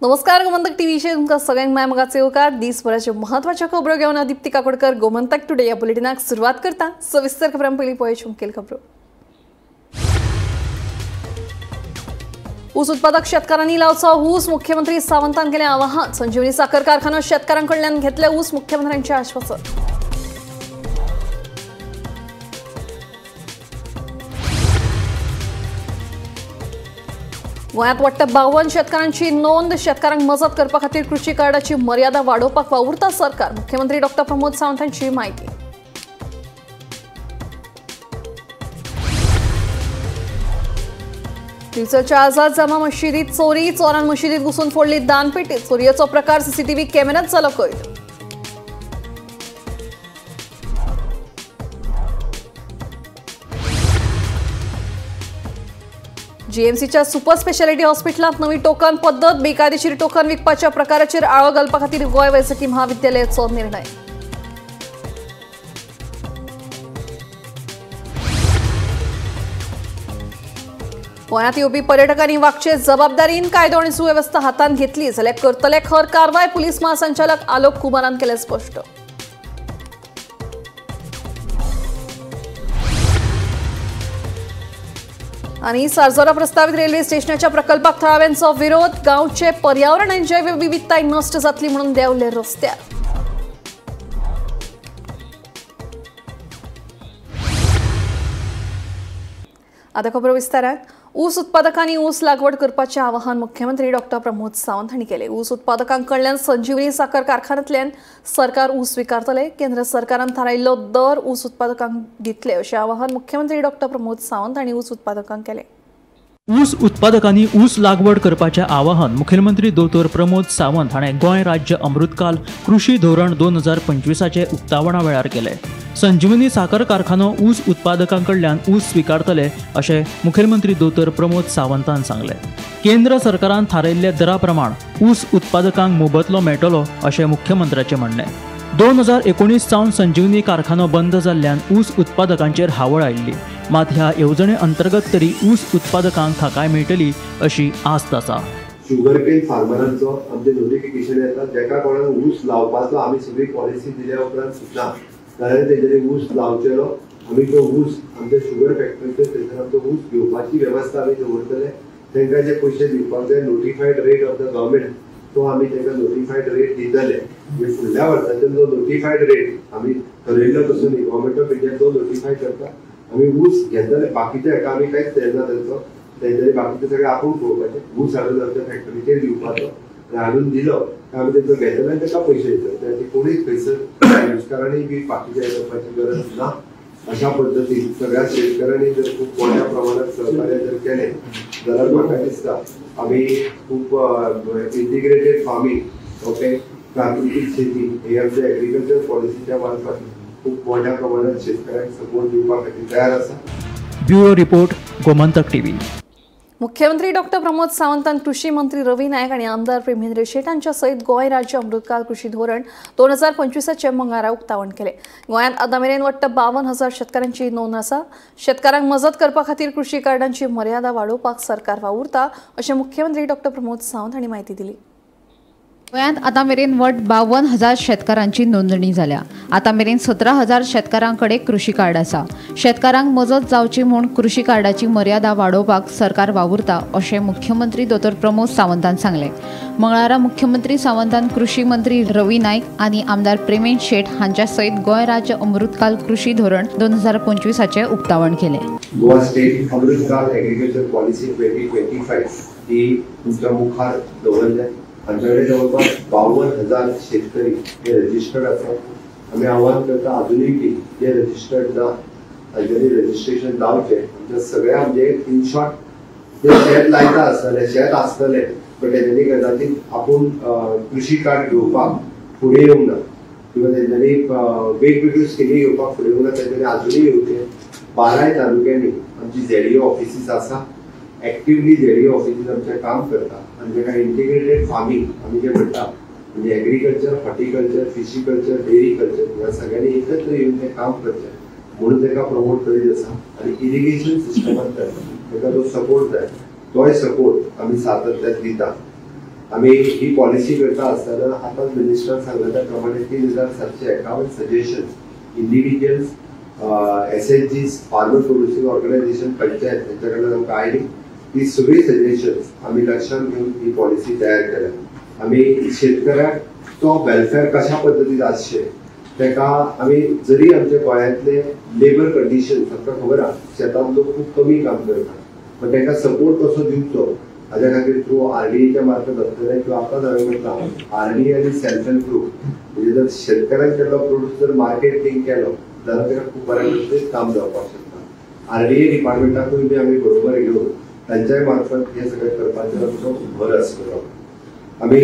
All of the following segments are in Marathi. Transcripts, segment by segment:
नमस्कार, गोमंतक टीव्हीचे तुमकां सगळ्यांक मायमगाचे येवकार दिसभराच्यो म्हत्वाच्यो खबरो घेवन दीप्ती काकोडकर गोमंतक टुडे ह्या बुलेटिनाक सुरवात करता। सविस्तर खबरां पयलीं पळोवया मुखेल खबरो। ऊस उत्पादक शेतकारांनी लावचो ऊस, मुख्यमंत्री सावंतान केलें आवाहन। संजीवनी साखर कारखानो शेतकारांकडल्यान घेतले ऊस, मुख्यमंत्र्यांचें आश्वासन। गोंयांत वाडट्या 52 शेतकारांची नोंद। शेतकारांक मजत करपा खातीर कृषी कार्डाची मर्यादा वाडोवपाक वावुरता सरकार। मुख्यमंत्री डॉ. प्रमोद सावंतांची माहिती। दिवचलच्या आझाद जामा मशिदीत चोरी, चोरान मशिदीत घुसून फोडली दानपेटी। चोरयेचो प्रकार सीसीटीव्ही कॅमेऱ्यात जालो कैद। जीएमसीच्या सुपर स्पेशालिटी हॉस्पिटलांत नवी टोकन पद्दत। बेकायदेशीर टोकन विकपाच्या प्रकाराचेर आळो घालपा खातीर गोंय वैजकी महाविद्यालयाचो निर्णय। गोंयांत येवपी पर्यटकांनी वागचे जबाबदारीन। कायदो आनी सुवेवस्था हातांत घेतली जाल्यार करतले खर कारवाय। पुलीस महासंचालक आलोक कुमारान केलें स्पश्ट। आणि सारजोरा प्रस्तावित रेल्वे स्टेशनाच्या प्रकल्पाक थळाव्यांचो विरोध। गांवचे पर्यावरण आनी जैव विविधताय नष्ट जातली म्हणून देंवले रस्त्यार। आता खबरो विस्तारात। ऊस उत्पादकांनी ऊस लागवड करपाचें आवाहन मुख्यमंत्री डॉ. प्रमोद सावंत हांणी केलें। ऊस उत्पादकांकडल्यान संजीवनी साखर कारखान्यांतल्यान सरकार ऊस स्विकारतले। केंद्र सरकारान थारायिल्लो दर ऊस उत्पादकांक दितले अशें आवाहन मुख्यमंत्री डॉ. प्रमोद सावंत हांणी ऊस उत्पादकांक केलें। ऊस उत्पादकांनी ऊस लागवड करपाचें आवाहन मुखेलमंत्री दोतोर प्रमोद सावंत हाणें गोंय राज्य अमृतकाल कृषी धोरण 2025चे उक्तावणा वेळार केलें। संजीवनी साखर कारखानो ऊस उत्पादकांकडल्यान ऊस स्विकारतले अशें मुखेलमंत्री दोतोर प्रमोद सावंतान सांगलें। केंद्र सरकारान थारायिल्ल्या दरा प्रमाण ऊस उत्पादकांक मोबदलो मेळटलो अशें मुख्यमंत्र्याचें म्हणणें। 2019 सावन संजीवनी कारखानो बंद जाल्ल्यान ऊस उत्पादकांचेर हावळ आयिल्ली, मात ह्या येवजणे अंतर्गत तरी ऊस उत्पादकांक थाकाय मेळटली अशी आस्त आसा। शुगर केन फार्मरांचो आमचे नोटिफिकेशन येता, जेका कोणाक ऊस लावपाचो आमी सगळी पॉलिसी दिल्या उपरांत सुद्दां जाल्यार तेजेर ऊस लावचेलो। आमी तो ऊस आमच्या शुगर फॅक्टरीचेर थंयसर तो ऊस घेवपाची वेवस्था आमी दवरतले। तांकां जे पयशे दिवपाक जाय नोटिफायड रेट ऑफ द गव्हर्मेंट तो आमी तांकां नोटिफायड रेट दितले। म्हणजे फुडल्या वर्साच्यान जो नोटिफायड रेट आमी ठरयल्लो तसो न्ही, गव्हर्मेंट ऑफ इंडिया जो नोटिफाय करता आमी ऊस घेतले। बाकीचे हेका आमी कांयच देना तांचो, तेंच्यांनी बाकीचे सगळे आपूण पळोवपाचे। ऊस हाडून आमच्या फॅक्टरीचेर दिवपाचो, हाडून दिलो काय आमी तेंचो घेतले आनी ताका पयशे दितले। ताची कोणीच खंयसर नुस्कारांनी बी बाकीचे हे करपाची गरज ना। अशा पद्दतीन सगळ्या शेतकऱ्यांनी जर खूप मोठ्या प्रमाणात सहकार्य जर केलें जाल्यार म्हाका दिसता आमी खूप इंटिग्रेटेड फार्मिंग, ओके, प्राकृतीक शेती हे आमच्या एग्रीकल्चर पॉलिसीच्या मार्फत खूप मोठ्या प्रमाणात शेतकऱ्यांक सपोर्ट दिवपा खातीर तयार आसा। Bureau report, Gomantak TV. मुख्यमंत्री डॉ. प्रमोद सावंतान कृषी मंत्री रवी नायक आणि आमदार प्रेमेंद्र शेट हांच्या सयत गोंय राज्य अमृतकाल कृषी धोरण 2025चे मंगळारा उक्तावण केले। गोंयांत आतां मेरेन वाडट्या 52,000 शेतकारांची नोंद आसा। शेतकारांक मजत करपा खातीर कृषी कार्डांची मर्यादा वाडोवपाक सरकार वावुरता अशें मुख्यमंत्री डॉ. प्रमोद सावंत हांणी म्हायती दिली। गोंयांत आतां मेरेन वट 52,000 शेतकारांची नोंदणी जाल्या। आतां मेरेन 17,000 शेतकारांकडे कृषी कार्ड आसा। शेतकारांक मजत जावची म्हूण कृषी कार्डाची मर्यादा वाडोवपाक सरकार वावुरता अशें मुख्यमंत्री दोतोर प्रमोद सावंतान सांगलें। मंगळारा मुख्यमंत्री सावंतान कृषी मंत्री रवी नायक आनी आमदार प्रेमेंद्र शेट हांच्या सयत गोंय राज्य अमृतकाल कृषी धोरण 2025चे उक्तावण केलें। गोवा स्टेट अमृतकाल एग्रीकल्चर पॉलिसी 2025 ही तुमच्या मुखार दवरल्या। आमच्याकडे जवळपास 52,000 शेतकरी हे रजिस्टर्ड असतात। आम्ही आव्हान करता अजूनही की जे रजिस्टर्ड ना तांच्यांनी रजिस्ट्रेशन जावचें। आमच्या सगळ्या म्हणजे इन शॉर्ट जे शेत लायता आसतले, शेत आसतले पण तेंच्यांनी कदाचित आपूण कृषी कार्ड घेवपाक फुडें येवंक ना किंवा तेंच्यांनी वेगवेगळ्यो स्किमी घेवपाक फुडें येवंक ना, तेंच्यांनी अजूनही येवचें। 12 तालुक्यांनी आमची ZDO ऑफिसीस आसा। एक्टिवली ZDO ऑफिसीस आमचे काम करता आनी जेका इंटिग्रेटेड फार्मिंग आमी जे म्हणटा म्हणजे एग्रीकल्चर, हॉर्टिकल्चर, फिशिकल्चर, डेअरी कल्चर ह्या सगळ्यांनी एकत्र येवन तें काम करचें म्हणून ताका प्रमोट करीत आसा। आनी इरिगेशन सिस्टमांत ताका जो सपोर्ट जाय तोय सपोर्ट आमी सातत्यान दिता। आम्ही ही पॉलिसी करता असताना आता मिनिस्टर सांगल्या त्या प्रमाणे 3751 suggestions individuals, SHGs, farmer producing organisation, panchayat यांच्याकडे आमकां आयली. ती सगळी सजेशन्स आम्ही लक्षात घेऊन ही पॉलिसी तयार केल्या. आम्ही शेतकऱ्याक तो वेलफेअर कशा पद्दतीन आसचे तेका आम्ही जरी आमच्या गोंयांतले लेबर कंडिशन आमकां खबर आहा शेतांत लोक खूप कमी काम करतात पण ताका सपोर्ट कसो दिवचो हाज्या खातीर थ्रू RDAच्या मार्फत आसतलें किंवा आतांच हांवें म्हटलां RDA आनी सेल्फ हेल्प ग्रुप म्हणजे जर शेतकऱ्यान केल्लो प्रोड्यूस जर मार्केटिंग केलो जाल्यार ताका खूप बऱ्या पद्दतीन काम जावपाक शकता. RDA डिपार्टमेंटाकूय बी आमी बरोबर घेवन तांच्याय मार्फत हे सगळें करपाचेर आमचो भर आसतलो. आमी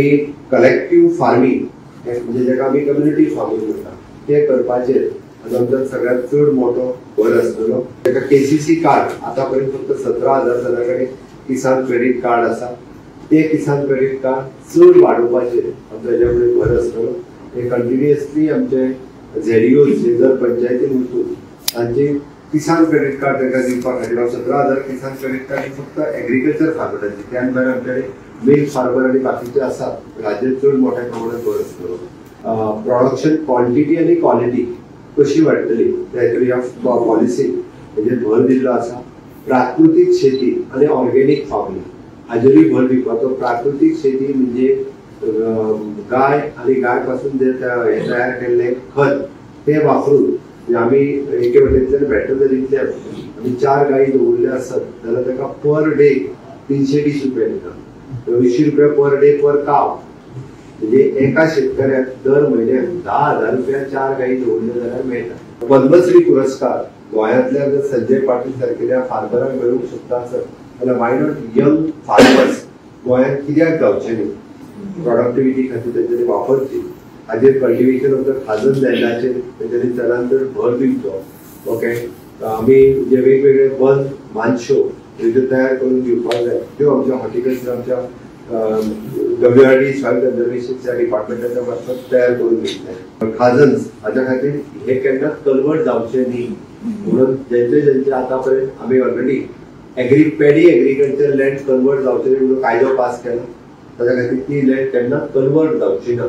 कलेक्टिव्ह फार्मिंग म्हणजे जेका आमी कम्युनिटी फार्मिंग म्हणटा ते करपाचेर आमचो सगळ्यात चड मोठो भर आसतलो. तेका KCC कार्ड आता पर्यंत फक्त 17,000 जणां कडेन किसान क्रेडिट कार्ड आसा. ते किसान क्रेडिट कार्ड चड वाडोवपाचेर आमचो हेच्या फुडें भर आसतलो. हे कंटिन्युअसली आमचे ZDOs जे जर पंचायतीन वचून तांचे किसान क्रेडिट कार्ड ताका दिवपा खातीर 17,000 किसान क्रेडिट कार्ड फक्त एग्रीकल्चर फार्मरांची त्या भायर आमचे मिल्क फार्मर आणि बाकीचे आसात राज्यात चड मोठ्या प्रमाणात भर आसतलो. प्रोडक्शन क्वांटिटी आणि क्वालिटी कशी वाडटली त्यातून ह्या पॉलिसी म्हणजे भर दिल्लो आसा. प्राकृतिक शेती आणि ऑर्गेनिक फार्मिंग हाजेरूय भर दिवपाचो. प्राकृतिक शेती म्हणजे गाय आणि गाय पासून जे तयार केल्ले खत ते वापरून आम्ही एके वटेंतल्यान वेटनरींतल्यान आमी 4 गायी दवरल्यो आसत जाल्यार ताका पर डे 320 रुपया दिता. 200 रुपया पर डे पर काव म्हणजे एका शेतकऱ्याक दर म्हयन्याक 10,000 रुपया 4 गायी दवरल्यो जाल्यार मेळटा. पद्मश्री पुरस्कार गोंयांतल्या जर संजय पाटील सारकेल्या फार्मरांक मेळूंक शकता आसत जाल्यार वाय नॉट यंग फार्मर्स गोंयांत कित्याक जावचे न्ही. प्रोडक्टिविटी खातीर तेंच्यांनी वापरची हाजेर कल्टिवेशन ऑफ द खाजन लँडाचेर तेंच्यांनी चडांत भर दिवचो. ओके आमी जे वेगवेगळे वन मानशो ह्यो तयार करून दिवपाक जाय त्यो आमच्या हॉर्टिकल्चर आमच्या WRD सॉयल कन्झर्वेशनच्या डिपार्टमेंटाच्या मार्फत तयार करून घेतले. खाजन्स हाच्या खातीर हे केन्नाच कन्वर्ट जावचे न्ही म्हणून ज्यांचे आतापर्यंत आम्ही already paddy agriculture land convert जावचे न्ही म्हणून कायदो पास केला. ताच्या खातीर ती लँड केन्नाच कन्वर्ट जावची ना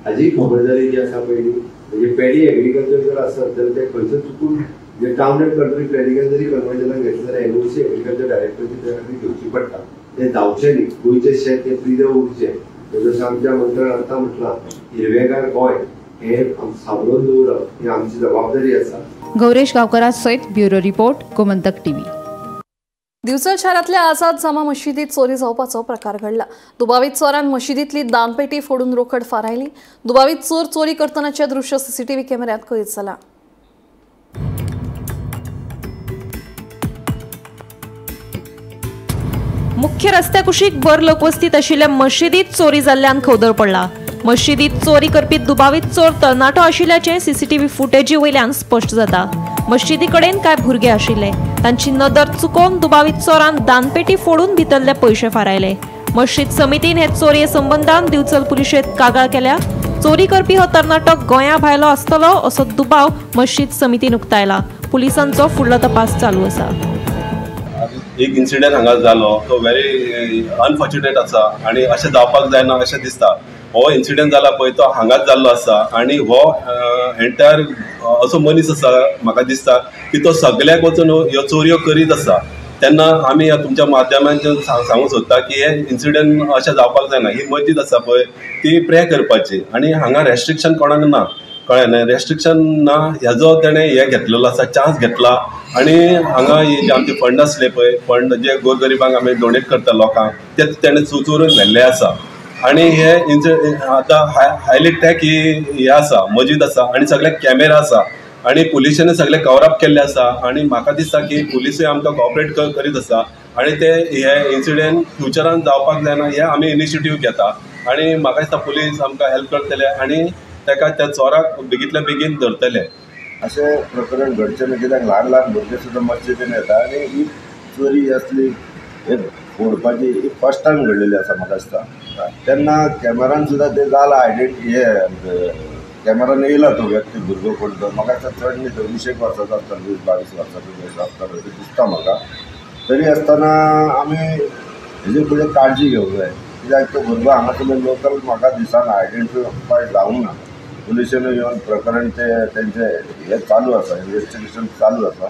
हाजी खबरदारी जी आसा पयली म्हणजे पॅडी एग्रीकल्चर जर आसत जाल्यार ते खंयचो चुकून जे टावन एंड कंट्री प्लॅनिंगान जरी कन्वर्जनाक घेतले जाल्यार NOC एग्रीकल्चर डायरेक्टरची त्या खातीर घेवची पडटा. ते जावचे न्ही. गोंयचे शेत ते प्रिजर्व उरचे. जसं आमच्या मंत्र्यान आतां म्हटलां हिरवेगार गोंय हे सांबाळून दवरप ही आमची जबाबदारी आसा. गौरेश गावकरा सयत bureau report Gomantak TV. Bicholim शारांतल्या आझाद जामा मशिदीत चोरी जावपाचो प्रकार घडला. दुबावीत चोरान मशिदींतली दानपेटी फोडून रोकड फारायली. दुबावीत चोर चोरी करतनाचे दृश्य CCTV कॅमेऱ्यात कैद जाला. मुख्य रस्त्या कुशीक भर लोकवस्तीत आशिल्ल्या मशिदीत चोरी जाल्ल्यान खवदळ पडला. मशिदीत चोरी करपी दुबावीत चोर तरणाटो आशिल्ल्याचें CCTV फुटेजी वयल्यान स्पश्ट जाता. मशिदी कडेन कांय भुरगे आशिल्ले. तांची नदर चुकोवन दुबावीत चोरान दानपेटी फोडून भितरले पयशे फारायले. मशीद समितीन हे चोरये संबंदान दिवचल पुलिशेंत कागाळ केल्या. चोरी करपी हो तरणाटो गोंया भायलो आसतलो असो दुबाव मशीद समितीन उक्तायला. पुलिसांचो फुडलो तपास चालू आसा. एक इन्सिडेंट हांगा जालो तो व्हेरी अनफॉर्च्युनेट आसा आणि अशें जावपाक जायना अशें दिसता. हो इन्सिडेंट जाला पळय तो हांगाच जाल्लो आसा आणि हो एंटायर असो मनीस आसा म्हाका दिसता की तो सगळ्याक वचून ह्यो चोरयो करीत आसा. तेन्ना आमी तुमच्या माध्यमांतल्यान सांगूंक सोदता की हे इन्सिडेंट अशें जावपाक जायना. ही मस्जिद आसा पळय ती प्रे करपाची आणि हांगा रेस्ट्रिक्शन कोणाक ना कळ्ळें. रेस्ट्रिक्शन ना हेजो तेणें हे घेतलेलो आसा चान्स घेतला आणि हांगा जे आमचे फंड आसले पळय फंड जे गोरगरिबांक आमी डोनेट करता लोकांक ते तेणें चोरून व्हेल्ले आसा. आणि हे आतां हायली टॅक ही आसा मस्जिद आसा आणि सगळे कॅमेरा आसा आणि पुलिसांनी सगळे कवरअप केल्ले आसा. आणि म्हाका दिसता की पुलिसूय आमकां कॉपरेट करीत आसा आणि ते हे इन्सिडेंट फ्युचरान जावपाक जायना हे आमी इनिशिएटीव घेता. आणि म्हाका दिसता पुलीस आमकां हेल्प करतले आणि ताका त्या चोराक बेगींतल्या बेगीन धरतले. अशें प्रकरण घडचें न्हू कित्याक ल्हान ल्हान भुरगे सुद्दां मस्जिदीन येता आणि ही चोरी असली फोडपाची ही फर्स्ट टायम घडलेली आसा म्हाका दिसता. तेन्ना कॅमेरान सुद्दां ते जाला आयडेंटिटी हे कॅमेरान येयला तो व्यक्ती भुरगो कोण तो म्हाका दिसता चड न्ही तो 20 वर्सांचो आसता 20-22 वर्सांचो आसता अशें दिसता म्हाका. तरी आसतना आमी हेजे फुडें काळजी घेवंक जाय. कित्याक तो भुरगो हांगासरलो लोकल म्हाका दिसना आयडेंटिफाय जावंक ना. पुलिशेन येवन प्रकरण तेंचे हे चालू आसा, इन्व्हेस्टिगेशन चालू आसा.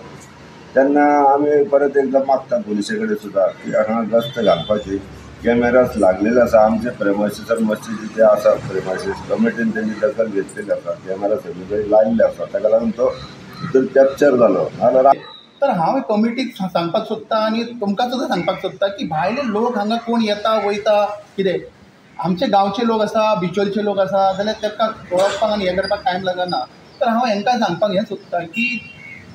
तेन्ना आमी परत एकदां मागता पुलिशे कडेन सुद्दां की हांगा गस्त घालपाची. कॅमेराज लागलेले आसा आमचे प्रेमायसीसार मस्जिदीचे आसा, प्रेमायसीस कमिटीन तेंची दखल घेतलेली आसा, कॅमेरा सगळीकडे लायल्ले आसा, ताका लागून तो भितर कॅप्चर जालो. नाल्यार तर हांव कमिटीक सांगपाक सोदता आनी तुमकां सुद्दां सांगपाक सोदता की भायले लोक हांगा कोण येता वयता कितें आमचे गांवचे लोक आसा, बिचोलचे लोक आसा जाल्यार ताका वळखपाक आनी हें करपाक टायम लागना. तर हांव हांकां सांगपाक हें सोदता की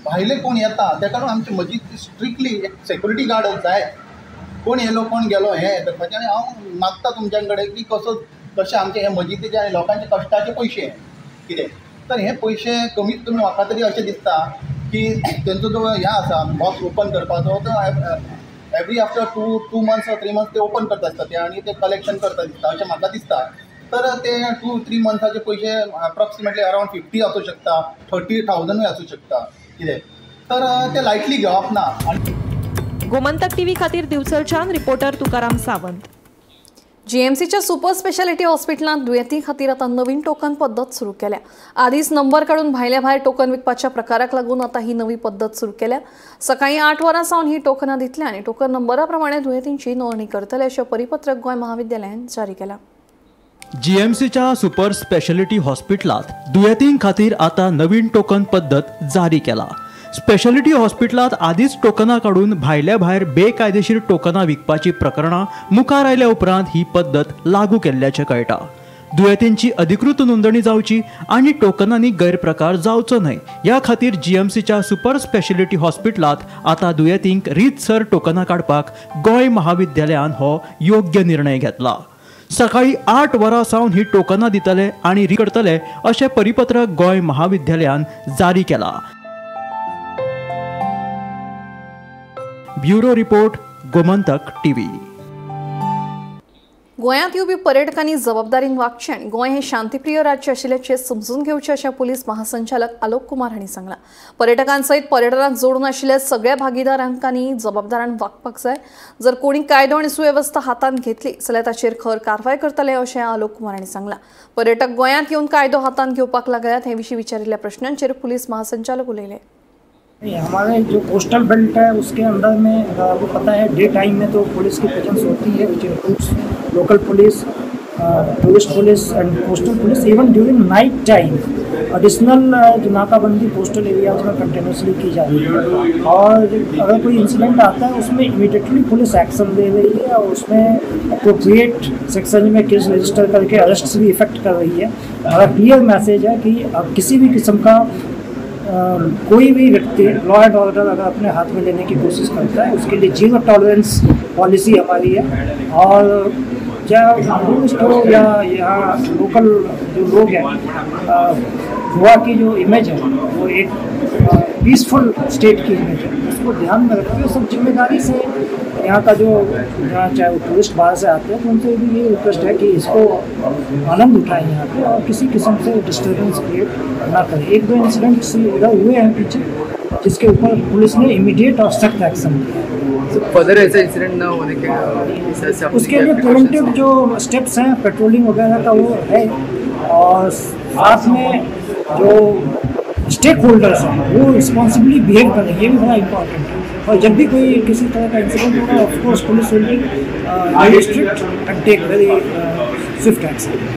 भायले कोण येता ताका लागून आमचे मस्जिद स्ट्रिक्टली एक सेक्युरिटी गार्ड जाय. कोण येलो कोण गेलो हें करपाचें. आनी हांव मागता तुमच्या कडेन की कशें आमचे हे मस्जिदीचे आनी लोकांचे कश्टाचे पयशे कितें तर हे पयशे कमीत कमी म्हाका तरी अशें दिसता की तेंचो जो हें आसा बॉक्स ओपन करपाचो तो every after two months or 3 months ते ओपन करता दिसता ते आनी ते कलेक्शन करता दिसता अशें म्हाका दिसता. तर ते 2-3 monthsचे पयशे अप्रॉक्सिमेटली अरावंड 50 आसूं शकता, 30,000 आसूं शकता कितें तर ते लायटली घेवप ना. गोमंतक टीव्ही खातीर दिवचलच्यान रिपोर्टर तुकाराम सावंत. जीएमसीच्या सुपर स्पेशालिटी हॉस्पिटलांत दुयेंती खातीर आतां नवीन टोकन पद्दत सुरू केल्या. आदींच नंबर काडून भायल्या भायर टोकन विकपाच्या प्रकाराक लागून आतां ही नवी पद्दत सुरू केल्या. सकाळीं 8 वरां सावन ही टोकनां दितल्या आनी टोकन नंबरा प्रमाणे दुयेंतींची नोंदणी करतले अशें परिपत्रक गोंय महाविद्यालयान जारी केलां. जीएमसीच्या सुपर स्पेशालिटी हॉस्पिटलांत दुयेंतीं खातीर आतां नवीन टोकन पद्दत जारी केला. स्पेशालिटी हॉस्पिटलांत आदींच टोकनां काडून भायल्या भायर बेकायदेशीर टोकनां विकपाची प्रकरणां मुखार आयल्या उपरांत ही पद्दत लागू केल्ल्याचें कळटा. दुयेंतींची अधिकृत नोंदणी जावची आनी टोकनांनी गैरप्रकार जावचो न्हय ह्या खातीर जीएमसीच्या सुपर स्पेशालिटी हॉस्पिटलांत आतां दुयेंतींक रीतसर टोकनां काडपाक गोंय महाविद्यालयान हो योग्य निर्णय घेतला. सकाळीं 8 वरां सावन ही टोकनां दितले आनी करतले अशें परिपत्रक गोंय महाविद्यालयान जारी केलां. Bureau report Gomantak TV. गोंयांत येवपी पर्यटकांनी जबाबदारीन वागचें आनी गोंय हें शांतीप्रिय राज्य आशिल्ल्याचें समजून घेवचें अशें पुलीस महासंचालक आलोक कुमार हांणी सांगलां. पर्यटकांसयत पर्यटनाक जोडून आशिल्ल्या सगळ्या भागीदारांनी जबाबदारान वागपाक जाय. जर कोणी कायदो आनी सुवेवस्था हातांत घेतली जाल्यार ताचेर खर कारवाय करतले अशें आलोक कुमार हांणी सांगलां. पर्यटक गोंयांत येवन कायदो हातांत घेवपाक लागल्यात हे विशीं विचारिल्ल्या प्रश्नांचेर पुलीस महासंचालक उलयले. हमारे जो कोस्टल बेल्ट है उसके अंदर में अगर आपको पता है डे टाइम में तो पुलिस की प्रेजेंस होती है which includes local police, tourist police end coastal police. Even during Knight time additional जो नाकाबंदी कोस्टल एरियाज में कंटिन्यूसली की जा रही है और अगर कोई इंसिडेंट आता है उसमें इमीडिएटली पुलिस एक्शन ले रही है और उसमें अप्रोप्रिएट सेक्शन में केस रजिस्टर करके अरेस्ट भी इफेक्ट कर रही है. हमारा क्लियर मैसेज है कि अब किसी भी किस्म का कोई भी व्यक्ति लॉ एंड ऑर्डर अगर अपने हाथ में लेने की कोशिश करता है उसके लिए 0 टॉलरेंस पॉलिसी हमारी है. और क्या टूरिस्ट हो या यहाँ लोकल जो लोग हैं गोवा की जो इमेज है वो एक पीसफुल स्टेट की इमेज है, उसको ध्यान में रखते हुए सब जिम्मेदारी से यहाँ का जो यहाँ चाहे वो टूरिस्ट बाहर से आते हैं तो उनसे भी ये रिक्वेस्ट है कि इसको आनंद उठाएं यहाँ पे और किसी किस्म से डिस्टर्बेंस क्रिएट ना करें. 1-2 इंसिडेंट्स इधर हुए हैं पीछे जिसके ऊपर पुलिस ने इमीडिएट और सख्त एक्शन लिया. फर्दर ऐसा इंसिडेंट ना होने के उसके लिए प्रिवेंटिव जो स्टेप्स हैं पेट्रोलिंग वगैरह का वो है और साथ में जो स्टेक होल्डर्स हैं वो रिस्पॉन्सिबली बिहेव करें, ये भी बड़ा इम्पॉर्टेंट है. और जब भी कोई किसी तरह का इंसिडेंट होगा of course police will be very strict and take very swift action.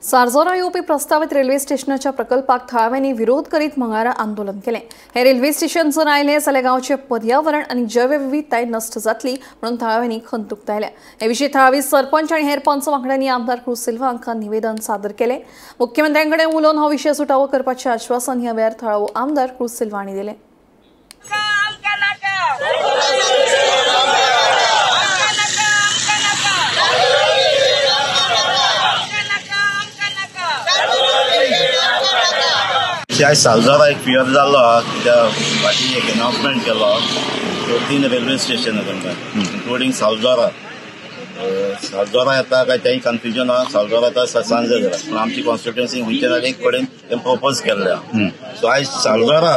Sarzora येवपी प्रस्तावित रेल्वे स्टेशनाच्या प्रकल्पाक थळाव्यांनी विरोध करीत मंगळारा आंदोलन केलें. हे रेल्वे स्टेशन जर आयलें जाल्यार गांवचें पर्यावरण आनी जैवविविधताय नश्ट जातली म्हणून थळाव्यांनी खंत उक्तायल्या. हे विशीं थळावी सरपंच आनी हेर पंच वांगड्यांनी आमदार क्रूज सिल्वा हांकां निवेदन सादर केलें. मुख्यमंत्र्यां कडेन उलोवन हो विशय सुटावो करपाचें आश्वासन ह्या वेळार थळावो आमदार क्रूज सिल्वा हांणी दिलें. आयज सालजारा एक फियर जाल्लो आहा त्या फाटीं एक अनाउन्समेंट केलो 3 रेल्वे स्टेशन इन्क्लुडींग सालजारा येता काय तें कन्फ्युजन आहा. सालजारा येता सांजे पूण आमची कॉन्स्टिट्युएन्सी खंयच्या एक कडेन तें प्रपोज केल्लें आहा. सो आयज सालजारा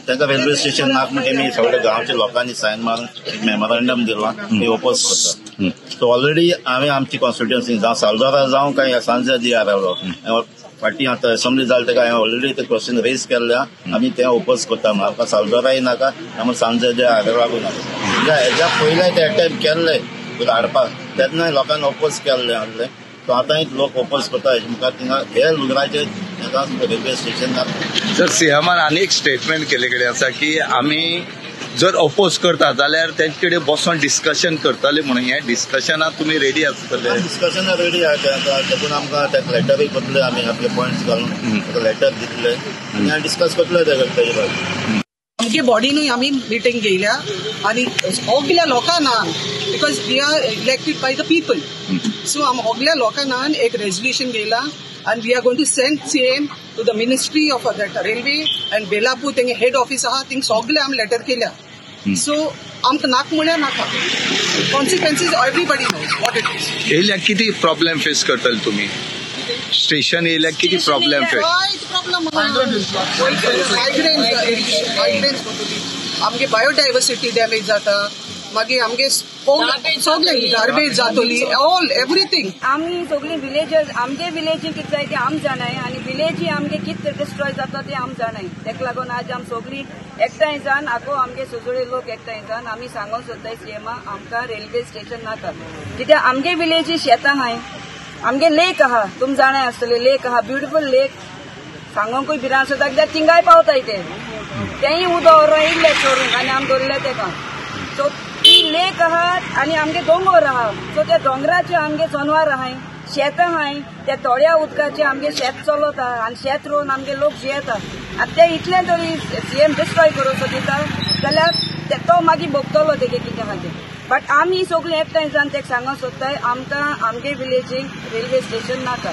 ताका रेल्वे स्टेशन नाक म्हणजे मी सगळ्या गांवच्या लोकांनी सायन मारून मेमोरंडम दिला मी ओपोज करता. सो ऑलरेडी हांवें आमची कॉन्स्टिट्युएन्सी जावं सालबारा जावं काय सांजा दियार रावलो फाटी आतां असेंब्ली जाली तेका हांवें ऑलरेडी ते क्वेश्चन रेज केल्ल्या आमी तें ओपोज करता. म्हाका सालबाराय नाका आमी सांजा दियार लागून नाका हेज्या पयलें ते अटेम्प्ट केल्ले हाडपाक तेन्ना लोकांनी ओपोज केल्ले आसले. सो आतां लोक ओपोज करता मुखार थिंगा हे लुगराचे रेल्वे स्टेशन. सर सीएमान आनी एक स्टेटमेंट केले कडेन आसा की आमी जर अपोज करता जाल्यार तेंचे कडेन बसून डिस्कशन करतले म्हणून हे डिस्कशनाक तुमी रेडी आसतले. डिस्कशनाक रेडी आहा देखून आमकां तेका लेटरूय करतले आमी आपले पॉयंट्स घालून तेका लेटर दितले आनी डिस्कस करतले तेजे बाबतींत. आमगे बॉडीनूय आमी मिटींग घेयल्या आनी सगल्या लोकांना because we are elected by the people so आमी सगल्या लोकांना एक रेजोल्युशन घेयला and we are going to send same to the ministry of that railway and Belapur thing head office aha thing sogle am letter kelya. So amka nak mulya naka consequences everybody knows what it is. येयल्या किती प्रॉब्लेम फेस करतले तुम्ही स्टेशन येयल्या किती प्रॉब्लेम फेस migrants आमगे बायोडायवर्सिटी डॅमेज जाता मागीर आमगे सगळे गार्बेज जातली ऑल एवरीथिंग. आमी सगळी विलेजर्स आमगे विलेजीक कितें जाय ते आम जाणाय आनी विलेजी आमगे कितें डिस्ट्रॉय जाता ते आम जाणाय. तेका लागून आज आम सगळी एकठांय जावन आगो आमगे सगळे लोक एकठांय जावन आमी सांगूंक सोदताय सीएमा आमकां रेल्वे स्टेशन नाका कित्याक आमगे विलेजी शेतां आहाय आमगे लेक आहा तुम जाणाय आसतले लेक आहा ब्युटिफूल लेक सांगोंकूय भिरांत सुद्दां कित्याक थिंगाय पावताय तेंय उदक इल्लें चोरून आनी आमी दवरले तेका. सो ती लेक आहात आनी आमगे दोंगर आहा सो त्या दोंगराचे आमगे जनावर आहाय शेतां आहाय त्या तळ्या उदकाचे आमगे शेत चलता आनी शेत रोवन आमगे लोक जियेता आनी ते इतलें तरी सीएम डिस्ट्रॉय करूं सोदिता जाल्यार तो मागीर भोगतलो तेगे कितें आहा तें. बट आमी सगळीं एकठांय जावन तेका सांगूंक सोदताय आमकां आमगे विलेजीक रेल्वे स्टेशन नाका.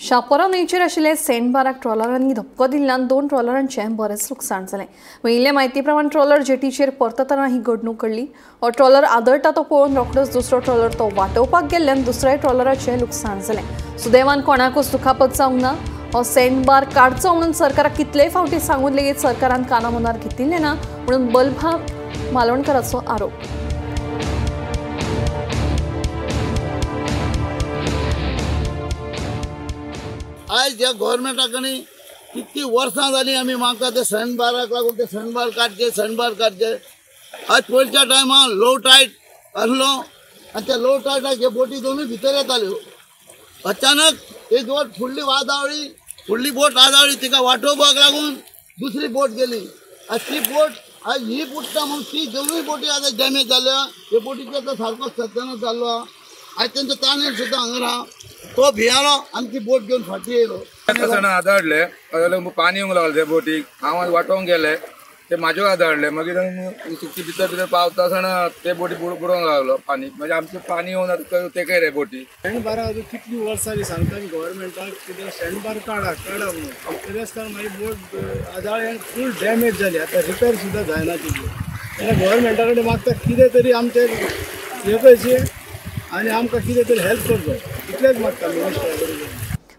शापोरा न्हंयचेर आशिल्ले सेंटबाराक ट्रॉलरांनी धपको दिल्ल्यान 2 ट्रॉलरांचें बरेंच लुकसाण जालें. मेळिल्ले म्हायती प्रमाण ट्रॉलर जेटीचेर परततना ही घडणूक घडली. हो ट्रॉलर आदळटा तो पळोवन रोखडोच दुसरो ट्रॉलर तो वाटोवपाक गेल्ल्यान दुसऱ्या ट्रॉलराचें लुकसाण जालें. सुदैवान कोणाकूच दुखापत जावंक ना. हो सेंटबार काडचो म्हणून सरकाराक कितलेय फावटी सांगून लेगीत सरकारान कानामनार घेतिल्लें ना म्हणून बलभा मालवणकराचो आरोप. आज ह्या गव्हर्मेंटाकडे कितकी वर्सां जाली आमी मागता ते सणबाराक लागून ते सणबार काडचे आज पयलींच्या टायमार लो टायड आसलो आनी त्या लो टायडाक हे बोटी दोनूय भितर येताल्यो. अचानक एक बोट फुडली बोट आदावळी तिका वाटोवपाक लागून दुसरी बोट गेली आनी ती बोट आज ही बुडटा म्हणून ती दोनूय बोटी आतां डॅमेज जाल्या. हे बोटीचो तो सारको सत्यानाश जाल्लो आहा. आज तेंचो तानेर सुद्दां हांगर आहा तो भियालो आनी ती बोट घेवन फाटी येयलो. आदाडले पाणी येवंक लागले ते बोटीक हांव वाटोवंक गेले ते म्हाज्यो आदाडले मागीर सुकी भितर पावता आसतना ते बोटी बुडोवंक लागलो पाणी म्हणजे आमचे पाणी येवन तेके रे बोटी. शेणबारा कितली वर्सां सांगता गव्हर्मेंटाक कितें शेणबार काडा म्हणून तरी आसतना मागीर बोट आदाळे फूल डॅमेज जाली आतां रिपेर सुद्दां जायना तितली. तेन्ना गव्हर्मेंटा कडेन मागता कितें तरी आमचे हे करचें आनी आमकां कितें तरी हेल्प करचो इतलेंच मागता मिनिस्टरा.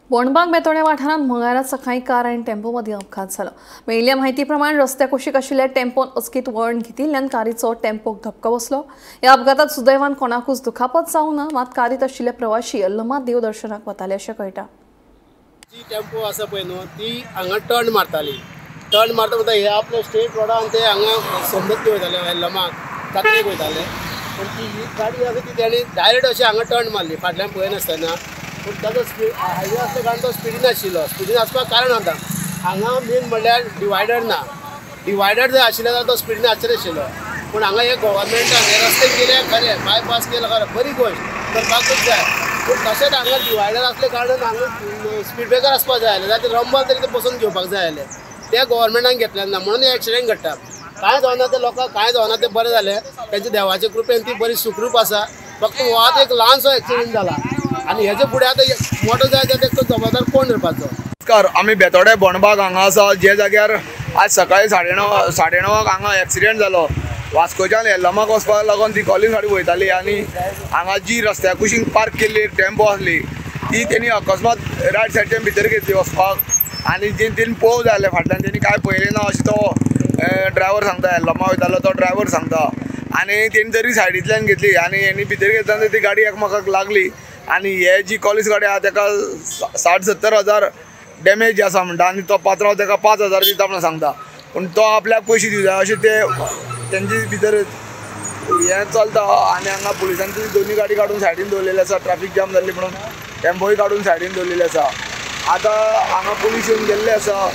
बोंडबाग बेतोड्या वाठारांत मंगळारा सकाळी कार आनी टेम्पो मदीं अपघात जालो. मेळिल्ल्या म्हायती प्रमाण रस्त्या कुशीक आशिल्ल्या टेम्पोन अचकीत वळण घेतिल्ल्यान कारीचो टेम्पोक धक्को बसलो. ह्या अपघातात सुदैवान कोणाकूच दुखापत जावंक ना. मात कारीत आशिल्ले प्रवाशी अल्लमा देवदर्शनाक वताले अशें कळटा. जी टेम्पो आसा पळय न्हू ती हांगा टर्न मारताली. टर्न मारता हे आपले स्टेट रोडान ते हांगा समृद्धी वयताले अल्लमाक कात्रेक वयताले पूण ती ही गाडी आसा ती तेणी डायरेक्ट अशी हांगा टर्न मारली फाटल्यान पळयनासतना. पूण ताजो हायवे आसल्या कारण तो स्पिडीन आशिल्लो. स्पिडीन आसपाक कारण आतां हांगा मेन म्हणल्यार डिवायडर ना. डिवायडर जर आशिल्लो जाल्यार तो स्पिडीन आसचो पूण हांगा हे गव्हर्मेंटान हे रस्ते केले खरें बायपास केला खरें बरी गोश्ट करपाकूच जाय. पूण तशेंच हांगा डिवायडर आसले कारण हांगा स्पीड ब्रेकर आसपाक जाय जाल्यार ते रंबल तरी ते बसून घेवपाक जाय आसलें. ते गव्हर्मेंटान घेतले ना म्हणून हे एक्सिडेंट घडटा. कांय जावना ते लोकांक कांय जावना ते बरें जालें. तेंच्या देवाचे कृपेन ती बरी सुखरूप आसा. फक्त हो आतां एक ल्हानसो एक्सिडेंट जाला आनी हेजे फुडें आतां मोटो जाय जाल्यार तेका जबाबदार कोण धरपाचो. नमस्कार, आमी बेतोडे बोंडबाग हांगा आसा जे जाग्यार आज सकाळी 9:30 हांगा एक्सिडेंट जालो. वास्कोच्यान येल्लमाक वचपाक लागून ती कॉलेज गाडी वयताली आनी हांगा जी रस्त्या कुशीक पार्क केल्ली टेम्पो आसली ती तेणी अकस्मात रायट सायडीच्यान भितर घेतली वचपाक आनी तेणी पळोवंक जाय आसलें फाटल्यान तेणी कांय पळयलें ना अशें तो ड्रायव्हर सांगता येल्लमा वयतालो तो ड्रायव्हर सांगता आनी तेणी तरी सायडींतल्यान घेतली आनी हेणी भितर घेतना ती गाडी एकमेकाक लागली आनी हे जी कॉलेज गाडी आहा ताका 60-70 हजार डॅमेज आसा म्हणटा आनी तो पात्रांव ताका 5,000 दिता म्हणून सांगता पूण तो आपल्याक पयशे दिवं जाय अशें ते तेंचे भितर हें चलता आनी हांगा पुलिसांची दोन्ही गाडी काडून सायडीन दवरलेली आसा ट्रॅफिक जाम जाल्ली म्हणून टेम्पोय काडून सायडीन दवरलेली आसा आतां हांगा पुलीस येवन गेल्ले आसा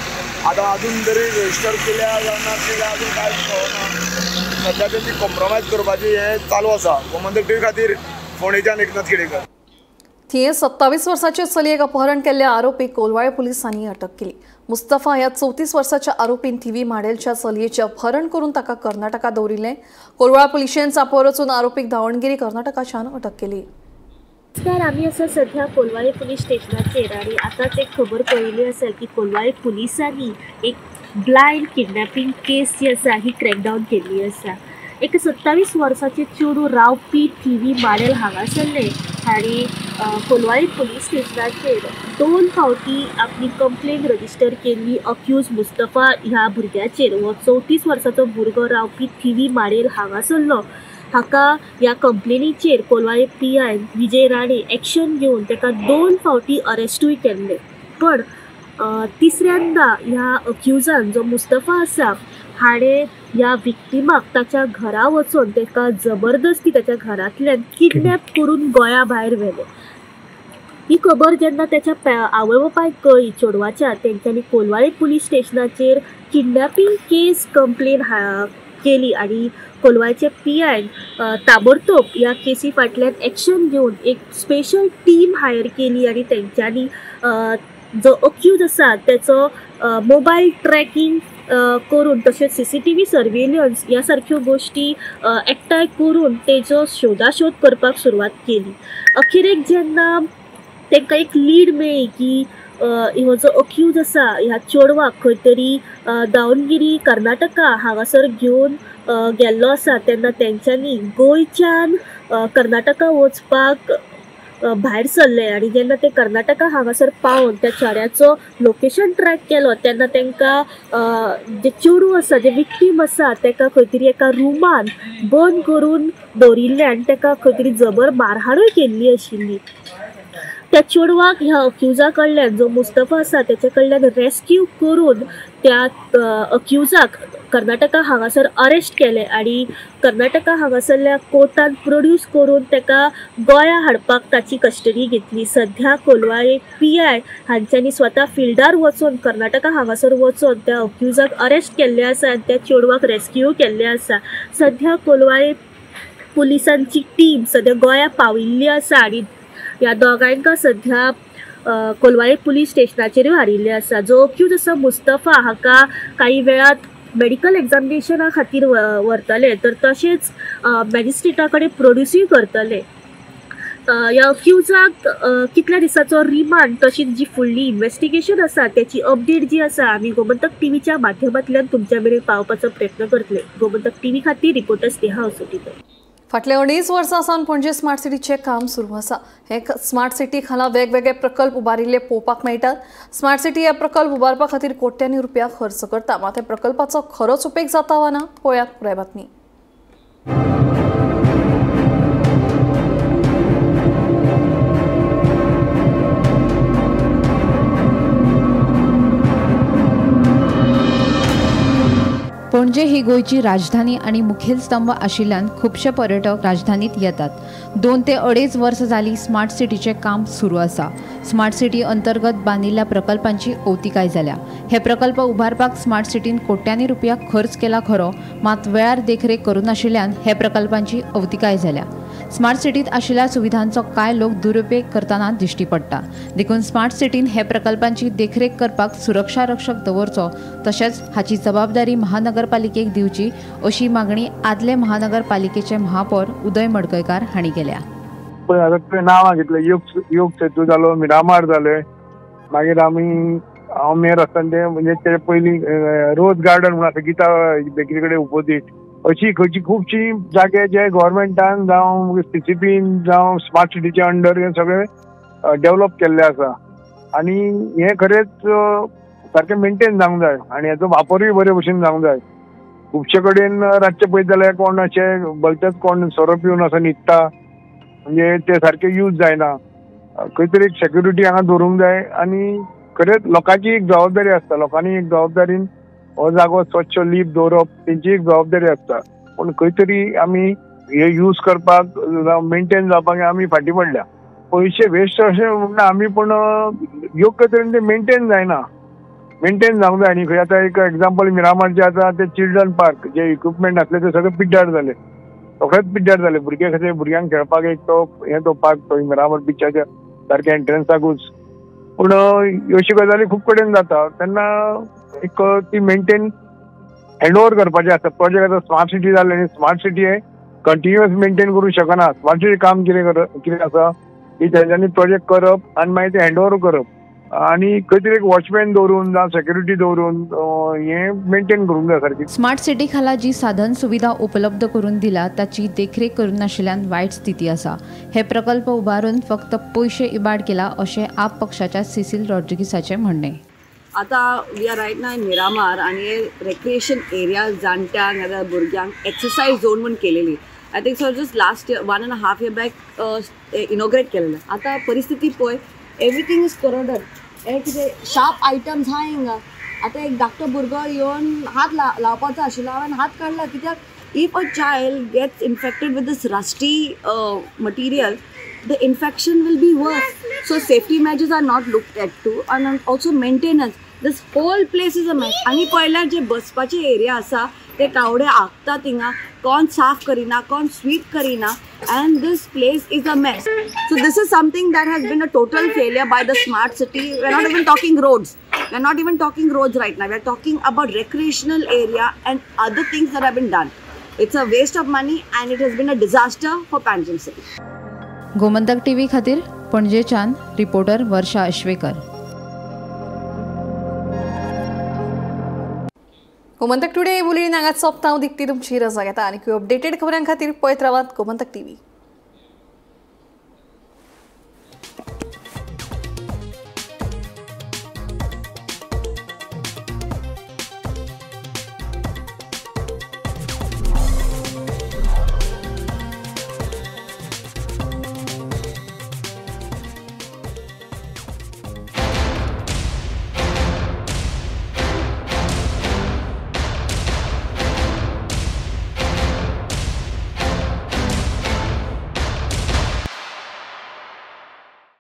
आतां अजून तरी रजिस्टर केल्या ना केल्या अजून कांयच कळना सध्या तेंची कॉम्प्रोमायज करपाची हें चालू आसा गोमंतक टीव्ही खातीर फोंडेच्यान एकनाथ खेडेकर. थिये 27 वर्साचे चलयेक अपहरण केल्ल्या आरोपीक कोलवाळे पुलिसांनी अटक केली. मुस्तफा ह्या 34 वर्साच्या आरोपीन थिवी माडेलच्या चलयेचे अपहरण करून ताका कर्नाटकात दवरिल्ले. कोलवाळे पुलिशेन चापोर वचून आरोपीक दावणगिरी कर्नाटकाच्यान अटक केली. नमस्कार, आम्ही असं सध्या कोलवाळे पोलीस स्टेशनाचेर आणि आताच एक खबर कळिल्ली आसा की कोलवाळे पुलिसांनी एक ब्लायंड किडनॅपिंग केस जी आसा ही क्रॅकडावन केल्ली आसा. एक 27 वर्साचे चेडूं रावपी थिवी माडेल हांगासरले हांणी कोलवाळे पुलीस स्टेशनाचेर 2 फावटी आपली कंप्लेन रजिस्टर केल्ली अक्यूज मुस्तफा ह्या भुरग्याचेर. हो 34 वर्साचो भुरगो रावपी थिवी माडेल हांगासरलो. हाका ह्या कंप्लेनीचेर कोलवाळे PI विजय राणे एक्शन घेवन ताका 2 फावटी अरेस्टूय केल्ले. पण तिसऱ्यांदा ह्या अक्यूजान जो मुस्तफा आसा हाणें ह्या विक्टिमाक ताच्या घरा वचून ताका जबरदस्ती ताच्या घरांतल्यान किडनॅप करून गोंया भायर व्हेले. ही खबर जेन्ना ताच्या आवय बापायक कळ्ळी चेडवाच्या तेंच्यांनी कोलवाळे पुलीस स्टेशनाचेर किडनॅपिंग केस कंप्लेन केली आणि कोलवाळेचे PI ताबडतोब ह्या केसी फाटल्यान एक्शन घेवन एक स्पेशल टीम हायर केली आणि तेंच्यांनी जो अक्यूज आसा त्याचो मोबायल ट्रॅकिंग करून तशेंच CCTV सर्वेलन्स ह्या सारक्यो गोष्टी एकठांय करून तेजो शोधाशोध करपाक सुरवात केली. अखेरेक जेन्ना तांकां एक लीड मेळ्ळी की हो जो अक्यूज आसा ह्या चेडवाक खंय तरी दावणगिरी कर्नाटका हांगासर घेवन गेल्लो आसा तेन्ना तेंच्यांनी गोंयच्यान कर्नाटका वचपाक भायर सरले आणि जेन्ना ते कर्नाटका हांगासर पावून त्या चेड्याचो लोकेशन ट्रॅक केलो तेन्ना तांकां जे चेडूं आसा जे विक्टीम आसा ताका खंय तरी एका रुमान बंद करून दवरिल्ले आनी ताका खंय तरी जबर मारहाणूय केल्ली आशिल्ली. त्या चेडवाक ह्या अक्यूजा कडल्यान जो मुस्तफा आसा तेचे कडल्यान रेस्क्यू करून त्या अक्यूजाक कर्नाटका हांगासर अरेस्ट केले आणि कर्नाटका हांगासरल्या कोर्टान प्रोड्यूस करून ताका गोंया हाडपाक ताची कस्टडी घेतली. सध्या कोलवाळे PI हांच्यांनी स्वता फिल्डार वचून कर्नाटका हांगासर वचून त्या अक्यूजाक अरेस्ट केल्ले आसा आनी त्या चेडवाक रेस्क्यू केल्ले आसा. सध्या कोलवाळे पुलिसांची टीम सध्या गोंया पाविल्ली आसा आणि ह्या दोगांयकां सध्या कोलवाळे पुलीस स्टेशनाचेर हाडिल्ले आसा. जो अक्यूज आसा मुस्तफा हाका काही वेळात मेडिकल एग्जामिनेशना खातीर व्हरतले तर तशेंच मॅजिस्ट्रेटा कडेन प्रोड्यूसूय करतले. ह्या अक्यूजाक कितल्या दिसाचो रिमांड तशीच जी फुडली इन्व्हेस्टिगेशन आसा त्याची अपडेट जी आसा आमी गोमंतक टीव्हीच्या माध्यमांतल्यान तुमच्या मेरेन पावपाचो प्रयत्न करतले. गोमंतक टीव्ही खातीर रिपोर्टर स्नेहा असोटीकर. फाटल्या 2.5 वर्सां सावन पणजे स्मार्ट सिटीचे काम सुरू आसा. हे स्मार्ट सिटी खाला वेगवेगळे प्रकल्प उबारिल्ले पळोवपाक मेळटात. स्मार्ट सिटी हे प्रकल्प उबारपा खातीर कोट्यांनी रुपया खर्च करता. मात हे प्रकल्पाचो खरोच उपेग जाता वा ना पळयात पुराय बातमी. पणजे ही गोयची राजधानी आणि मुखेल स्तंभ आशिल्ल्यान खुबशे पर्यटक राजधानीत येतात. 2 ते 2.5 वर्सां जाली स्मार्ट सिटीचे काम सुरू आसा. स्मार्ट सिटी अंतर्गत बांदिल्ल्या प्रकल्पांची अवतिकाय जाल्या. हे प्रकल्प उबारपाक स्मार्ट सिटीन कोट्यांनी रुपया खर्च केला खरो, मात वेळार देखरेख करूनाशिल्ल्यान हे प्रकल्पांची अवतिकाय जाल्या. स्मार्ट सिटीत आशिल्ल्या सुविधांचो कांय लोक दुरुपयोग करतना दिश्टी पडटा. देखून स्मार्ट सिटीन हे प्रकल्पांची देखरेख करपाक सुरक्षा रक्षक दवरचो तशेंच हाची जबाबदारी महानगरपालिकेक दिवची अशी मागणी आदले महानगरपालिकेचे महापौर उदय मडकयकार हांणी केल्या. पळय आतां तुवें नांवां घेतलें, योग सेतू जालो, मिरामार जाले, मागीर आमी हांव मेयर आसतना ते म्हणजे ते पयलीं रोज गार्डन म्हणून आसा गीता बेकरी कडेन ओपोजीट अशी खंयची खुबशी जागे जे गव्हर्मेंटान जावं CCPन जावं स्मार्ट सिटीच्या अंडर हे सगळे डेव्हलप केल्ले आसा आनी हे खरेंच सारकें मेंटेन जावंक जाय आनी हेचो वापरूय बरे भशेन जावंक जाय. खुबशे कडेन रातचे पळयत जाल्यार कोण अशे भलतेच कोण सोरो पिवन असो न्हिदता, म्हणजे ते सारखे यूज जायना. खंय तरी एक सेक्युरिटी हांगा दवरूंक जाय आनी खरेंच लोकांची एक जबाबदारी आसता. लोकांनी एक जबाबदारीन हो जागो स्वच्छ लीप दवरप तेंची एक जबाबदारी आसता. पूण खंय तरी आमी हे यूज करपाक मेंटेन जावपाक आमी फाटीं पडल्या. पयशे वेस्ट अशें म्हणना आमी, पूण योग्य तरेन ते मेंटेन जायना. मेंटेन जावंक जाय. आनी खंय आतां एक एग्जाम्पल मिरामारचे आतां ते चिल्ड्रन पार्क जे इक्विपमेंट आसले ते सगळे पिड्ड्यार जाले, सगळेच पिड्ड्यार जाले. भुरग्यांक खेळपाक एक तो पार्क तो मिरामार बिचाच्या सारक्या एंट्रन्साकूच. पूण अशी गजाली खूब कडेन जाता. तेन्ना एक ती मेंटेन हँडओव्हर करपाचें आसता. प्रोजेक्ट आतां स्मार्ट सिटी जाले आनी स्मार्ट सिटी हे कंटिन्युअस मेंटेन करूंक शकना. स्मार्ट सिटी काम कितें आसा की तेंच्यांनी प्रोजेक्ट करप आनी मागीर ते हँडओव्हर करप आनी खंय तरी एक वॉचमॅन दवरून जावं सेक्युरिटी दवरून हे मेंटेन करूंक जाय सारकी. स्मार्ट सिटी खाला जी साधन सुविधा उपलब्ध करून दिला ताची देखरेख करून नाशिल्ल्यान वायट स्थिती आसा. हे प्रकल्प उबारून फक्त पयशे इबाड केला अशें आप पक्षाच्या सिसील रॉड्रिगीसाचें म्हणणें. आता we are right now in Miramar आणि रेक्रिएशन एरिया जाणट्यांक नाजाल्यार भुरग्यांक एक्सरसाइज झोन म्हणून केलेली. I think so just last year 1.5 year back inaugurate केलेलें. आता परिस्थिती पळय, एवरीथिंग इज करोडेड. हे कितें शार्प आयटम्स आहा हिंगा. आतां एक धाकटो भुरगो येवन हात लावपाचो आशिल्लो, हांवें हात काडला. कित्याक if a child gets infected with this rusty material, the infection will be worse. So safety measures are not looked at too, and also maintenance. This whole place is a mess. आणि पळयल्यार जे बसपाचे एरिया आसा ते कावडे आखता थिंगा, कोण साफ करिना, कोण स्वीप करिना, and this place is a mess. So this is something that has been a total failure by the smart city. We're not even talking roads. We're not even talking roads right now. We're talking about recreational area and other things that have been done. It's a waste of money and it has been a disaster for Panjim city. Gomantak TV खातीर पणजेच्यान रिपोर्टर वर्षा अश्वेकर. गोमंतक टुडे बुलेटिन हांगाच सोंपता. हांव दिक्ती तुमची रजा घेता. आनी अपडेटेड खबरां खातीर पळयत रावात गोमंतक टीव्ही.